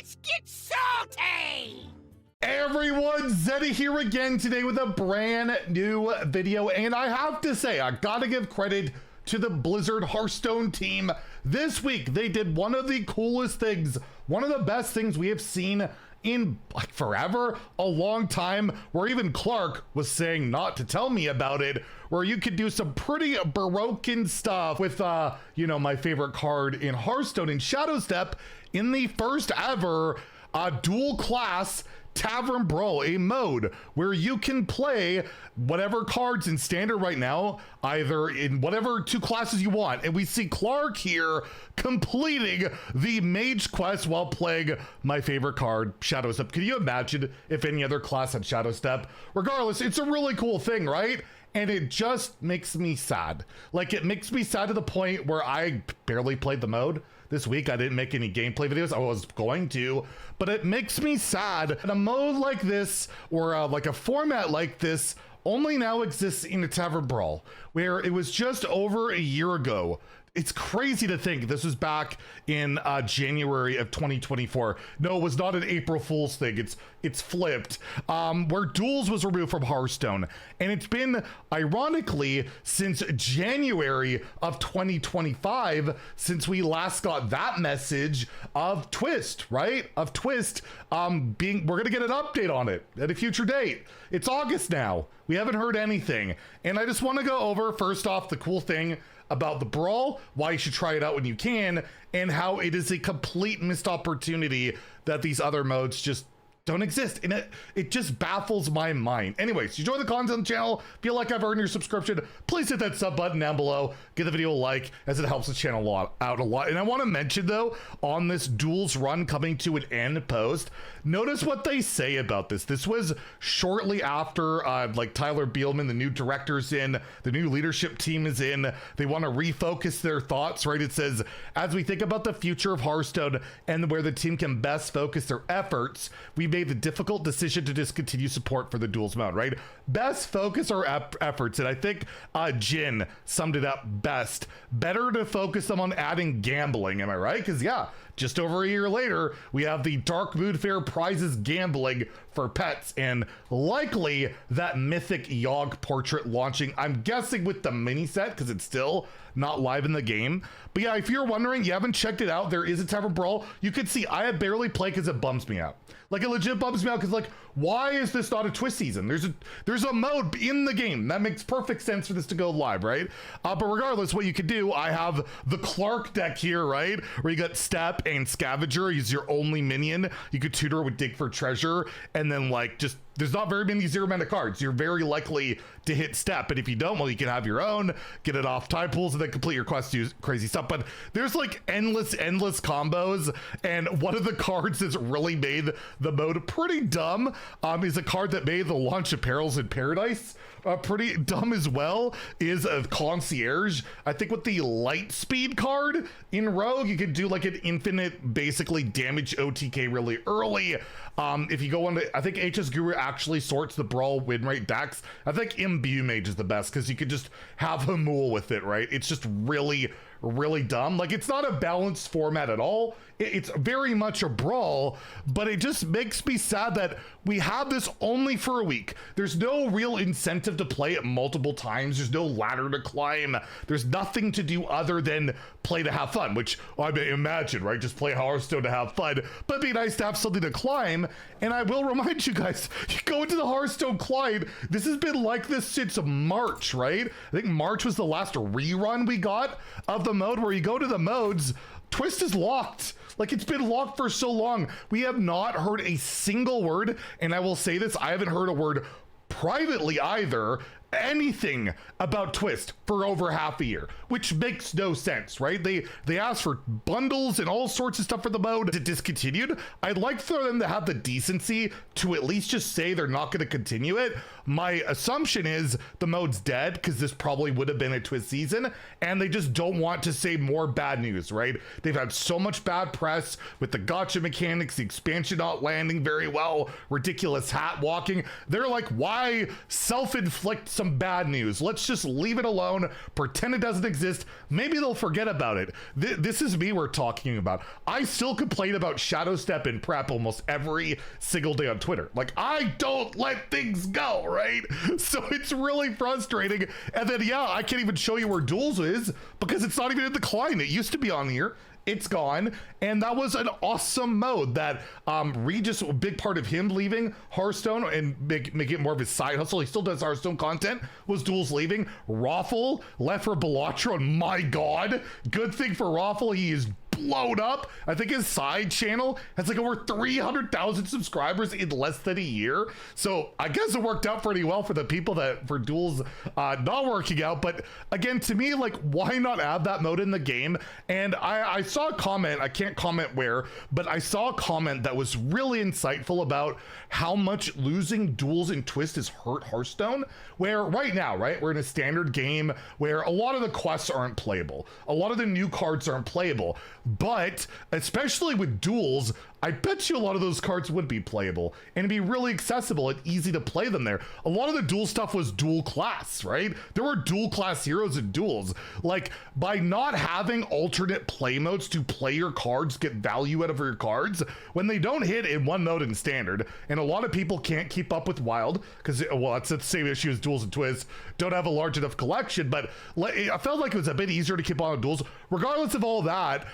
Let's get salty! Hey everyone, Zeddy here again today with a brand new video, and I have to say, I gotta give credit to the Blizzard Hearthstone team. This week, they did one of the coolest things, one of the best things we have seen in like forever, a long time, where even Clark was saying not to tell me about it, where you could do some pretty baroque stuff with, you know, my favorite card in Hearthstone in Shadow Step in the first ever Dual Class Tavern Brawl, a mode where you can play whatever cards in standard right now, either in whatever two classes you want. And we see Clark here completing the mage quest while playing my favorite card, Shadow Step. Can you imagine if any other class had Shadow Step? Regardless, it's a really cool thing, right? And it just makes me sad. Like, it makes me sad to the point where I barely played the mode. This week, I didn't make any gameplay videos. I was going to, but it makes me sad. And a mode like this, or like a format like this, only now exists in a Tavern Brawl, where it was just over a year ago. It's crazy to think this was back in January of 2024. No, it was not an April Fool's thing. It's flipped. Where Duels was removed from Hearthstone. And it's been, ironically, since January of 2025 since we last got that message of Twist, right? Of Twist we're gonna get an update on it at a future date. It's August now. We haven't heard anything. And I just want to go over, first off, the cool thing about the Brawl, why you should try it out when you can, and how it is a complete missed opportunity that these other modes just don't exist. And it just baffles my mind. Anyways, you enjoy the content on the channel, feel like I've earned your subscription, please hit that sub button down below, give the video a like, as it helps the channel out a lot. And I want to mention though, on this Duels run coming to an end post, notice what they say about this. This was shortly after like Tyler Beelman, the new director's in, the new leadership team is in, they want to refocus their thoughts, right? It says, as we think about the future of Hearthstone and where the team can best focus their efforts, we made the difficult decision to discontinue support for the Duels mode, right? Best focus our efforts. And I think Jin summed it up best. Better to focus them on adding gambling, am I right? Because yeah, just over a year later, we have the Dark Mood Fair prizes gambling for pets, and likely that mythic Yogg portrait launching, I'm guessing with the mini set, because it's still not live in the game. But yeah, if you're wondering, you haven't checked it out, there is a Tavern Brawl. You can see I have barely played because it bums me out. Like, it legit bums me out because, like, why is this not a Twist season? There's a mode in the game that makes perfect sense for this to go live, right? But regardless, what you could do, I have the Clark deck here, right? Where you got Step and Scavenger. He's your only minion. You could tutor with Dig for Treasure, and then like just there's not very many zero mana cards. You're very likely to hit Step, and if you don't, well, you can have your own, get it off tide pools, and then complete your quest, do crazy stuff. But there's like endless combos, and one of the cards that's really made the mode pretty dumb is a card that made the launch of Perils in Paradise pretty dumb as well, is a Concierge. I think with the Light Speed card in Rogue, you could do like an infinite, basically damage OTK really early. If you go on to, I think HS Guru actually sorts the Brawl win rate decks. I think Imbue Mage is the best because you could just have Hamul with it, right? It's just really dumb. Like, it's not a balanced format at all. It's very much a brawl, but it just makes me sad that we have this only for a week. There's no real incentive to play it multiple times. There's no ladder to climb. There's nothing to do other than play to have fun, which I imagine, right? Just play Hearthstone to have fun, but it'd be nice to have something to climb. And I will remind you guys, you go into the Hearthstone client, this has been like this since March, right? I think March was the last rerun we got of the mode, where you go to the modes, Twist is locked. Like, it's been locked for so long. We have not heard a single word, and I will say this, I haven't heard a word privately either, anything about Twist for over half a year, which makes no sense, right? They asked for bundles and all sorts of stuff for the mode. It discontinued. I'd like for them to have the decency to at least just say they're not going to continue it. My assumption is the mode's dead because this probably would have been a Twist season, and they just don't want to say more bad news, right? They've had so much bad press with the gotcha mechanics, the expansion not landing very well, ridiculous hat walking. They're like, why self-inflict some some bad news. Let's just leave it alone, pretend it doesn't exist. Maybe they'll forget about it. This is me we're talking about. I still complain about Shadow Step in prep almost every single day on Twitter. Like, I don't let things go, right? So it's really frustrating. And then, yeah, I can't even show you where Duels is because it's not even in the client. It used to be on here. It's gone, and that was an awesome mode that Regis, a big part of him leaving Hearthstone and make it more of his side hustle. He still does Hearthstone content, was Duels leaving. Raffle left for Belatra, and my god, good thing for Raffle, he is blown up. I think his side channel has like over 300,000 subscribers in less than a year. So I guess it worked out pretty well for the people that for Duels not working out. But again, to me, like, why not add that mode in the game? And I saw a comment, I can't comment where, but I saw a comment that was really insightful about how much losing Duels and Twist has hurt Hearthstone, where right now, right, we're in a standard game where a lot of the quests aren't playable. A lot of the new cards aren't playable. But especially with Duels, I bet you a lot of those cards would be playable and be really accessible and easy to play them there. A lot of the Duel stuff was dual class, right? There were dual class heroes in Duels. Like, by not having alternate play modes to play your cards, get value out of your cards, when they don't hit in one mode in standard, and a lot of people can't keep up with Wild, because, well, it's the same issue as Duels and Twists, don't have a large enough collection, but I felt like it was a bit easier to keep on Duels. Regardless of all that,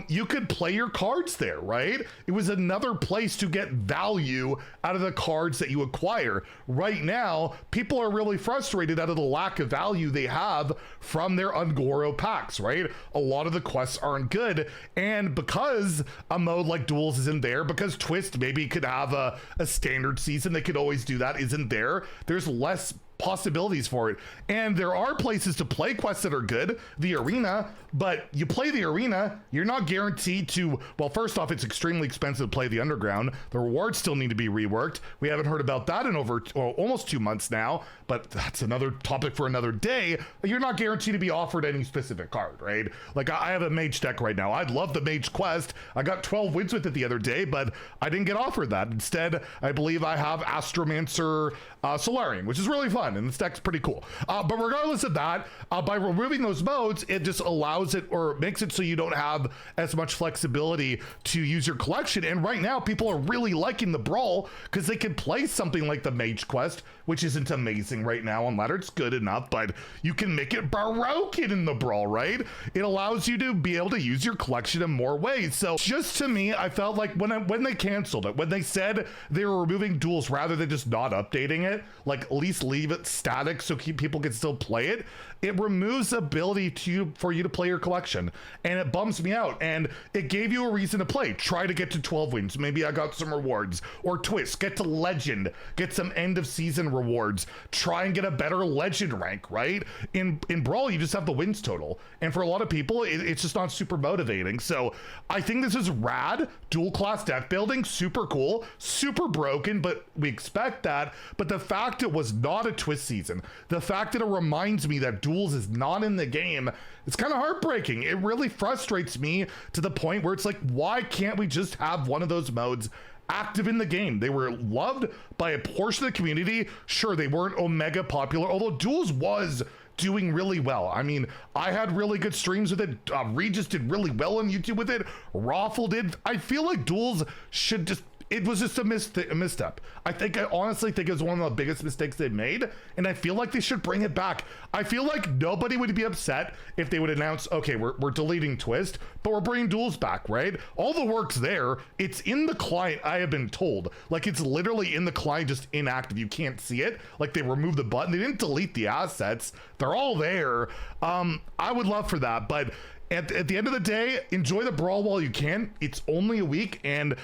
you could play your cards there, right? It was another place to get value out of the cards that you acquire. Right now, people are really frustrated out of the lack of value they have from their Ungoro packs, right? A lot of the quests aren't good, and because a mode like Duels isn't there, because Twist maybe could have a standard season, they could always do that, isn't there, there's less possibilities for it. And there are places to play quests that are good, the arena, but you play the arena, you're not guaranteed to, well, first off, it's extremely expensive to play the underground. The rewards still need to be reworked. We haven't heard about that in over almost 2 months now, but that's another topic for another day. You're not guaranteed to be offered any specific card, right? Like, I have a mage deck right now. I'd love the mage quest. I got 12 wins with it the other day, but I didn't get offered that. Instead, I believe I have Astromancer Solarian, which is really fun, and this deck's pretty cool. But regardless of that, by removing those modes, it just allows it, or makes it so you don't have as much flexibility to use your collection. And right now, people are really liking the Brawl because they can play something like the Mage Quest, which isn't amazing right now on ladder. It's good enough, but you can make it broken in the Brawl, right? It allows you to be able to use your collection in more ways. So just to me, I felt like when they canceled it, when they said they were removing Duels rather than just not updating it, like at least leave it static so people can still play it, it removes the ability for you to play your collection, and it bums me out. And it gave you a reason to play. Try to get to 12 wins. Maybe I got some rewards. Or Twist, get to Legend, get some end of season rewards. Try and get a better Legend rank, right? In Brawl, you just have the wins total, and for a lot of people, it's just not super motivating. So I think this is rad. Dual class deck building, super cool, super broken, but we expect that. But the fact it was not a Twist season, the fact that it reminds me that Duels is not in the game, it's kind of heartbreaking. It really frustrates me to the point where it's like, why can't we just have one of those modes active in the game? They were loved by a portion of the community. Sure, they weren't omega popular, although Duels was doing really well. I mean, I had really good streams with it. Regis did really well on YouTube with it. Raffle did. I feel like Duels should just, it was just a misstep. I honestly think it was one of the biggest mistakes they've made, and I feel like they should bring it back. I feel like nobody would be upset if they would announce, okay, we're deleting Twist, but we're bringing Duels back, right? All the work's there. It's in the client, I have been told. Like, it's literally in the client, just inactive. You can't see it. Like, they removed the button. They didn't delete the assets. They're all there. I would love for that, but at the end of the day, enjoy the Brawl while you can. It's only a week, and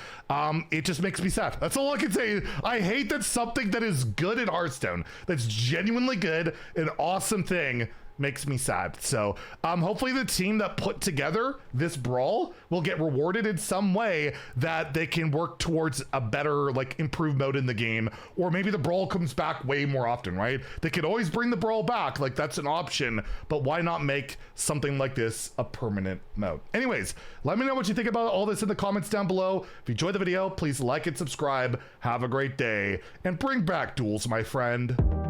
it just makes me sad. That's all I can say. I hate that something that is good at Hearthstone, that's genuinely good, an awesome thing, makes me sad. So hopefully the team that put together this Brawl will get rewarded in some way, that they can work towards a better, like, improved mode in the game, or maybe the Brawl comes back way more often, right? They could always bring the Brawl back, like, that's an option, but why not make something like this a permanent mode? Anyways, let me know what you think about all this in the comments down below. If you enjoyed the video, please like and subscribe. Have a great day, and bring back Duels, my friend.